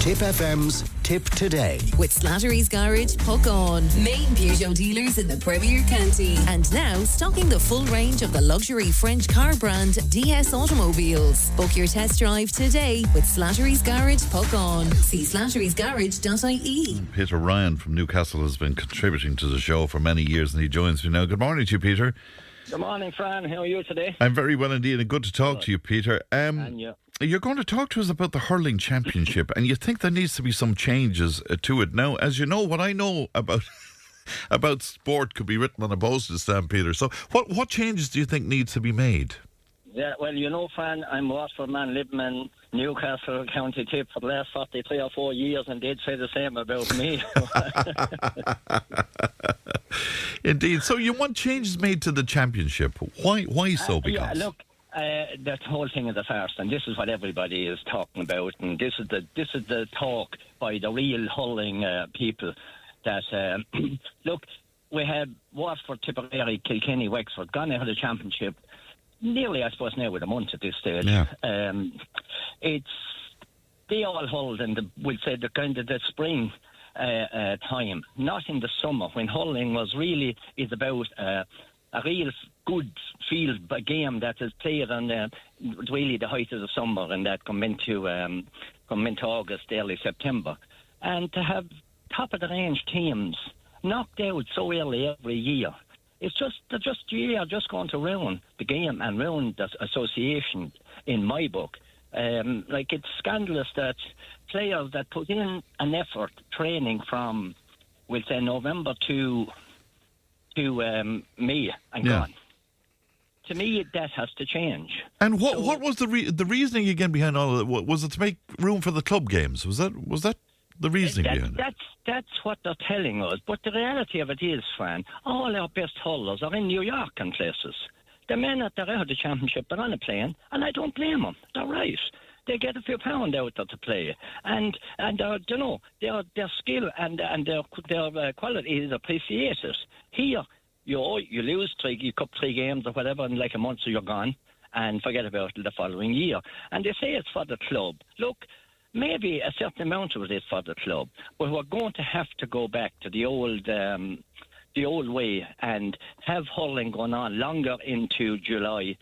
Tipp FM's Tip Today. With Slattery's Garage, Puck On. Main Peugeot dealers in the Premier County. And now stocking the full range of the luxury French car brand DS Automobiles. Book your test drive today with Slattery's Garage, Puck On. See slatterysgarage.ie. Peter Ryan from Newcastle has been contributing to the show for many years, and he joins me now. Good morning to you, Peter. Good morning, Fran. How are you today? I'm very well indeed, and good to talk to you, Peter. And you? You're going to talk to us about the hurling championship, and you think there needs to be some changes to it. Now, as you know, what I know about about sport could be written on a postage stamp, Peter. So what changes do you think needs to be made? Yeah, well, you know, Fran, I'm Waterford man, living in Newcastle, County Tipp for the last 43 or 4 years, and they'd say the same about me. Indeed. So you want changes made to the championship. Why so? Because yeah, look, that whole thing is a farce, and this is what everybody is talking about, and this is the talk by the real hurling people that look, we had Waterford, Tipperary, Kilkenny, Wexford gone out of the championship nearly, I suppose, now with a month at this stage. Yeah. They all hold in we'll say the kind of the spring time, not in the summer when hurling is about a real good field game that is played on really the height of the summer, and that come into August, early September, and to have top of the range teams knocked out so early every year. It's just going to ruin the game and ruin the association, in my book. It's scandalous that players that put in an effort training from, we'll say, November to May and gone. To me, that has to change. And what was the reasoning again behind all of it? Was it to make room for the club games? Was that the reasoning behind it? That's what they're telling us. But the reality of it is, Fran, all our best hurlers are in New York and places. The men that are out of the championship, they're on a plane, and I don't blame them. They're right. They get a few pound out there to play, and their skill and their quality is appreciated. Here, you lose you cup 3 games or whatever, and like a month so you're gone, and forget about it the following year. And they say it's for the club. Look, maybe a certain amount of it is for the club, but we're going to have to go back to the old way and have hurling going on longer into July,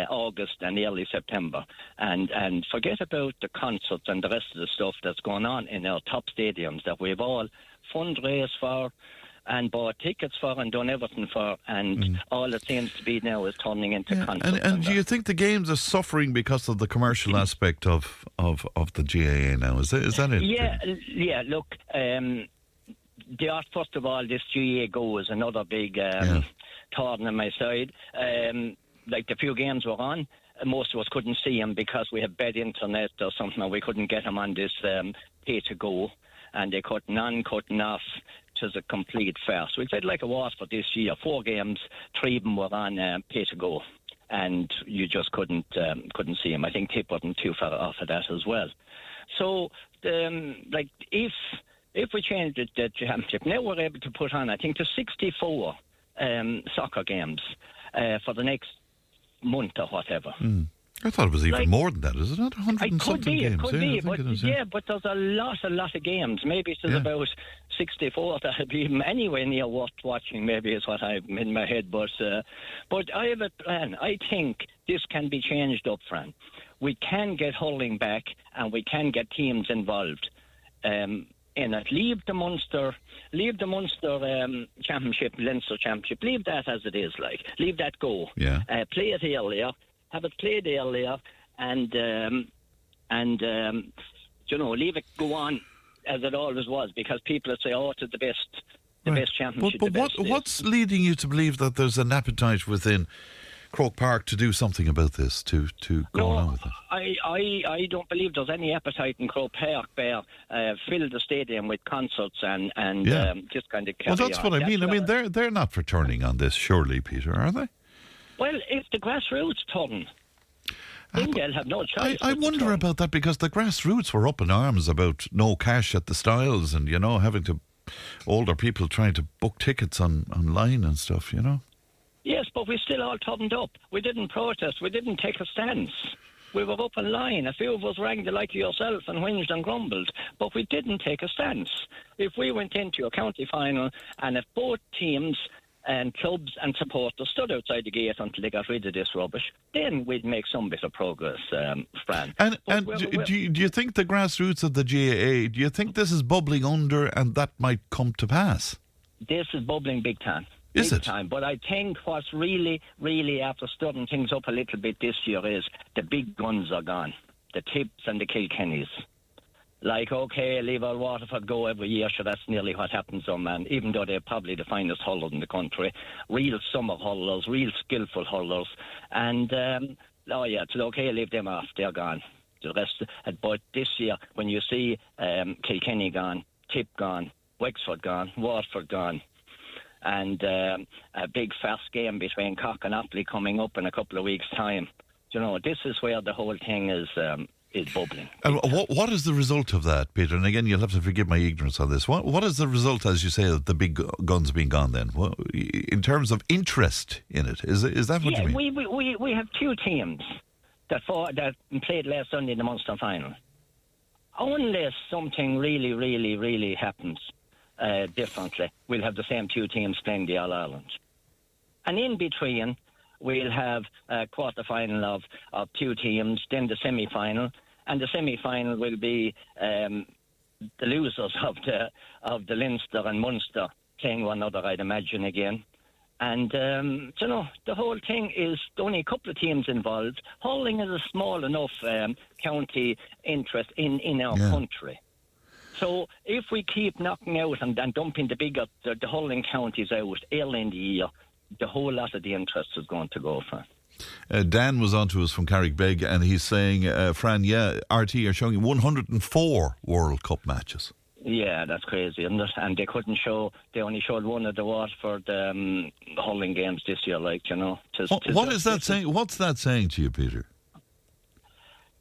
August and early September, and forget about the concerts and the rest of the stuff that's going on in our top stadiums that we've all fundraised for and bought tickets for and done everything for, and all it seems to be now is turning into concerts. And do you think the games are suffering because of the commercial aspect of the GAA now? Is that it? Yeah. Look, first of all, this GAA Go is another big thorn on my side. Like the few games were on, most of us couldn't see them because we have bad internet or something, and we couldn't get them on this pay-to-go, and they cutting off. It was a complete farce. We said like it was for this year, 4 games, 3 of them were on pay-to-go, and you just couldn't see them. I think Tipp wasn't too far off of that as well. So, if we change the championship, now we're able to put on, I think, 64 soccer games for the next month or whatever. I thought it was even more than that, is it not? 100 and something games. It could be, but there's a lot of games. Maybe there's about 64 that would be anywhere near worth watching, maybe is what I'm in my head. But I have a plan. I think this can be changed up, Fran. We can get hurling back, and we can get teams involved in it. Leave the Munster Championship, Leinster Championship, leave that as it is, leave that go. Yeah. Play it earlier, have it played earlier, and leave it go on as it always was, because people would say, it's the best championship. But what's leading you to believe that there's an appetite within Croke Park to do something about this, to go along with it? I don't believe there's any appetite in Croke Park there. Fill the stadium with concerts and just kind of carry on. Well, that's what I mean. I mean, they're not for turning on this, surely, Peter, are they? Well, if the grassroots turn, then they'll have no choice. I wonder about that, because the grassroots were up in arms about no cash at the Styles, and, having to older people trying to book tickets online and stuff, Yes, but we still all turned up. We didn't protest. We didn't take a stance. We were up in line. A few of us rang the like of yourself and whinged and grumbled, but we didn't take a stance. If we went into a county final and if both teams and clubs and supporters stood outside the gate until they got rid of this rubbish, then we'd make some bit of progress, Fran. And do you think the grassroots of the GAA, do you think this is bubbling under and that might come to pass? This is bubbling big time. Is it? Time. But I think what's really, really after stirring things up a little bit this year is the big guns are gone. The Tipps and the Kilkennys. Like, okay, leave our Waterford go every year, sure, that's nearly what happens to them, man. Even though they're probably the finest hurlers in the country. Real summer hurlers, real skillful hurlers. And, it's okay, leave them off, they're gone. The rest, but this year, when you see Kilkenny gone, Tipp gone, Wexford gone, Waterford gone, and a big fast game between Cork and Offaly coming up in a couple of weeks' time. You know, this is where the whole thing is bubbling. And what is the result of that, Peter? And again, you'll have to forgive my ignorance on this. What is the result, as you say, of the big guns being gone then? In terms of interest in it, is that what you mean? We have two teams that played last Sunday in the Munster final. Unless something really, really, really happens differently, we'll have the same two teams playing the All-Ireland. And in between, we'll have a quarter-final of two teams, then the semi-final, and the semi-final will be the losers of the Leinster and Munster playing one another, I'd imagine, again. And, the whole thing is only a couple of teams involved. Hurling is a small enough county interest in our country. So if we keep knocking out and dumping the hurling counties out early in the year, the whole lot of the interest is going to go for. Dan was on to us from Carrickbeg and he's saying, Fran, RT are showing 104 World Cup matches. Yeah, that's crazy, isn't it? And they only showed one of the Waterford hurling games this year, like, you know. What is that saying? What's that saying to you, Peter?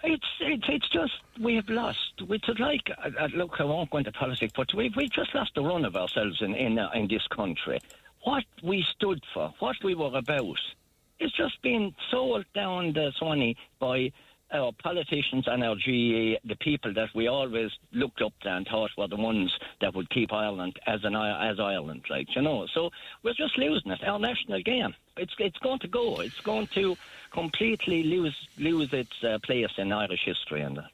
It's just we have lost. It's like look, I won't go into politics, but we just lost the run of ourselves in this country. What we stood for, what we were about, it's just been sold down the Swanee by our politicians and our GA, the people that we always looked up to and thought were the ones that would keep Ireland as Ireland, like, you know. So we're just losing it. Our national game, it's going to go. It's going to completely lose its place in Irish history and that.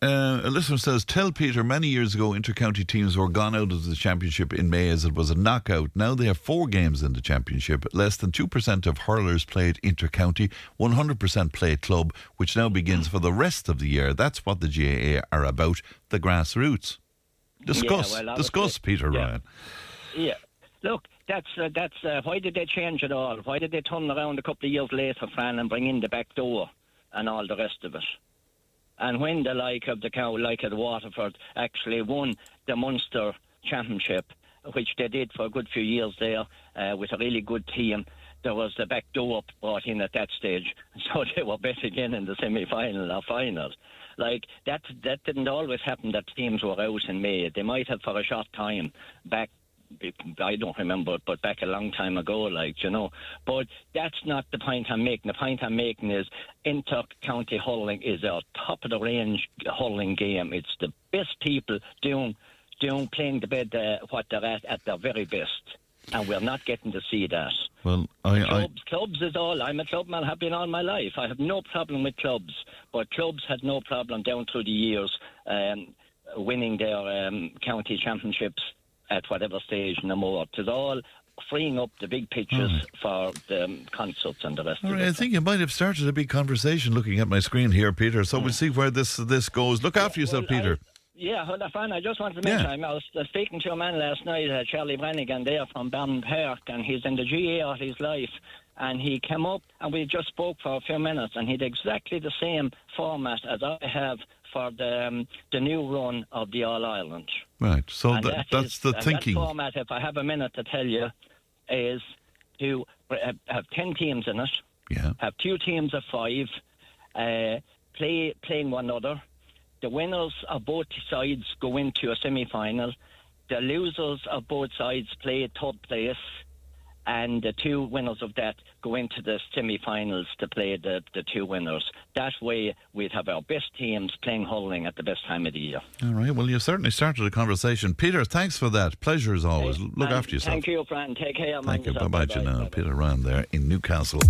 A listener says, tell Peter, many years ago inter-county teams were gone out of the championship in May as it was a knockout. Now they have 4 games in the championship. Less than 2% of hurlers played inter-county, 100% play club, which now begins for the rest of the year. That's what the GAA are about, the grassroots. Discuss, Peter Ryan. Yeah, look, that's why did they change it all? Why did they turn around a couple of years later, Fran, and bring in the back door and all the rest of it? And when the like of the Waterford actually won the Munster Championship, which they did for a good few years there with a really good team, there was the back door brought in at that stage. So they were bet again in the semi-final or final. Like, that didn't always happen that teams were out in May. They might have for a short time back. I don't remember, but back a long time ago, like, you know. But that's not the point I'm making. The point I'm making is inter-county hurling is our top-of-the-range hurling game. It's the best people doing playing the bed what they're at their very best. And we're not getting to see that. Well, Clubs is all. I'm a clubman, have been all my life. I have no problem with clubs. But clubs had no problem down through the years winning their county championships at whatever stage no more. It's all freeing up the big pitches for the concerts and the rest of it. I think you might have started a big conversation looking at my screen here, Peter, so we'll see where this goes. Look after yourself, Peter. I just wanted to mention, I was speaking to a man last night, Charlie Brannigan there from Barn Park, and he's in the GA all his life, and he came up and we just spoke for a few minutes, and he had exactly the same format as I have for the new run of the All-Ireland. Right, so that's the thinking. That format, if I have a minute to tell you, is to have 10 teams in it, have 2 teams of 5, playing one another. The winners of both sides go into a semi-final. The losers of both sides play third place. and the two winners of that go into the semi-finals to play the two winners. That way we'd have our best teams playing hurling at the best time of the year. All right, well, you certainly started a conversation. Peter, thanks for that. Pleasure as always. Look after yourself. Thank you, Fran. Take care. Thank you. Bye-bye, Janelle. Peter Ryan there in Newcastle.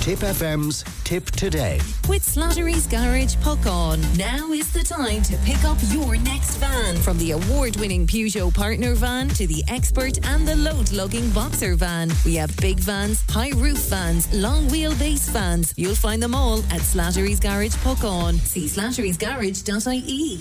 Tip FM's Tip Today. With Slattery's Garage Puck On. Now is the time to pick up your next van. From the award-winning Peugeot Partner van to the Expert and the load-lugging Boxer van. We have big vans, high-roof vans, long wheelbase vans. You'll find them all at Slattery's Garage Puck On. See slatterysgarage.ie.